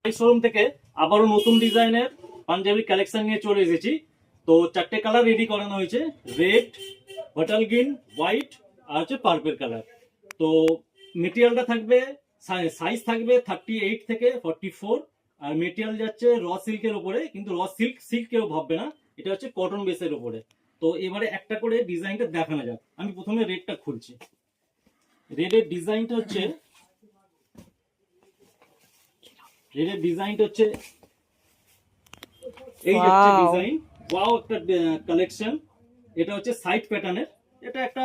এই শোরুম থেকে আবারও নতুন ডিজাইনের পাঞ্জাবি কালেকশন নিয়ে চলে এসেছি। তো চারটে কালার রেডি করানো হয়েছে, রেড, বটল গ্রিন, হোয়াইট আর হচ্ছে পার্পল কালার। তো মেটেরিয়ালটা থাকবে, সাইজ থাকবে 38 থেকে 44, আর মেটেরিয়াল যাচ্ছে র সিল্কের উপরে, কিন্তু র সিল্ক কেউ ভাববে না, এটা হচ্ছে কটন বেসের উপরে। তো এবারে একটা করে ডিজাইনটা দেখানো যাক। আমি প্রথমে রেডটা খুলছি। রেডের ডিজাইনটা হচ্ছে এই যে ডিজাইন, ওয়াও একটা কালেকশন। এটা হচ্ছে সাইড প্যাটার্নের, এটা একটা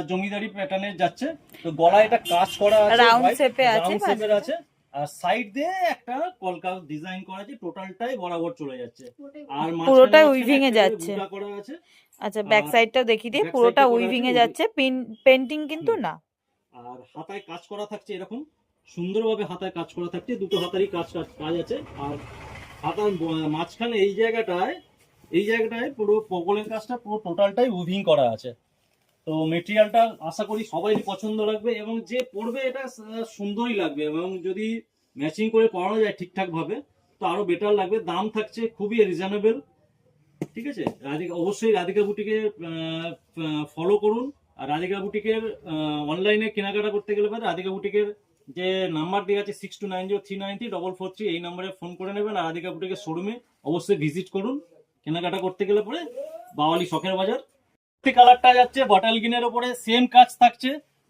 জমিদারি প্যাটার্নের যাচ্ছে। তো গলায় এটা কাজ করা আছে, রাউন্ড শেপে আছে, আর সাইড দিয়ে একটা কলকা ডিজাইন করা আছে, টোটালটাই বরাবর চলে যাচ্ছে, আর পুরোটাই উইভিং এ যাচ্ছে। করা আছে। আচ্ছা, ব্যাক সাইডটাও দেখিয়ে দিই, পুরোটা উইভিং এ যাচ্ছে, পেন্টিং কিন্তু না। আর হাতায় কাজ করা থাকছে, এরকম সুন্দরভাবে হাতায় কাজ করা থাকছে, দুটো হাতারই কাজ আছে। আর হাতার মাঝখানে এই জায়গাটায় পুরো পকলের কাজটা পুরো টোটালটাই উইভিং করা আছে। তো মেটেরিয়ালটা আশা করি সবাই পছন্দ লাগবে, এবং যে পরবে এটা সুন্দরই লাগবে, এবং যদি ম্যাচিং করে পরানো যায় ঠিকঠাক ভাবে তো আরো বেটার লাগবে। দাম থাকছে খুবই রিজনেবল, ঠিক আছে। অবশ্যই রাধিকা বুটিকে ফলো করুন। আর রাধিকা বুটিকের অনলাইনে কেনাকাটা করতে গেলে রাধিকা বুটিকের যে নাম্বার দেওয়া আছে 6290393443, এই নাম্বারে ফোন করে নেবেন। আর রাধিকা বুটিকের শোরুমে অবশ্যই ভিজিট করুন কেনাকাটা করতে গেলে পরে, বাওয়ালি শখের বাজার। কালারটা যাচ্ছে বটল গ্রিনের উপরে, সেম কাজ থাকছে,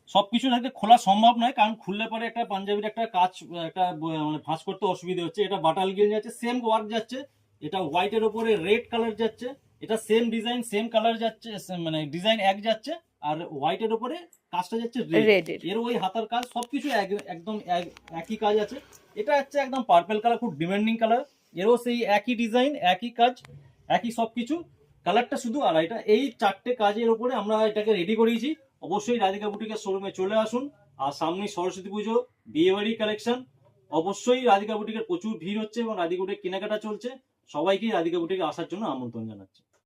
সবকিছু থাকতে খোলা সম্ভব নয়, কারণ খুললে পরে একটা পাঞ্জাবির একটা কাজ একটা মানে ভাঁজ করতে অসুবিধা হচ্ছে। এটা বটল গ্রিন যাচ্ছে, সেম ওয়ার্ক যাচ্ছে। এটা হোয়াইটের উপরে রেড কালার যাচ্ছে, এটা সেম ডিজাইন সেম কালার যাচ্ছে, মানে ডিজাইন এক যাচ্ছে। আর হোয়াইটের উপরে কাজটা যাচ্ছে রেড, এর ওই হাতার কাজ সবকিছু একদম একই কাজ আছে। এটা হচ্ছে একদম পার্পল কালার, খুব ডিমান্ডিং কালার, এরও সেই একই ডিজাইন একই কাজ একই সবকিছু, কালারটা শুধু আড়াইটা। এই চারটে কাজের উপরে আমরা এটাকে রেডি করিয়েছি। অবশ্যই রাধিকা বুটিকের শোরুমে চলে আসুন। আর সামনে সরস্বতী পুজো, বিয়েবাড়ি কালেকশন, অবশ্যই রাধিকা বুটিকের প্রচুর ভিড় হচ্ছে এবং রাধিকা বুটিক কেনাকাটা চলছে। সবাইকে রাধিকা বুটিকে আসার জন্য আমন্ত্রণ জানাচ্ছি।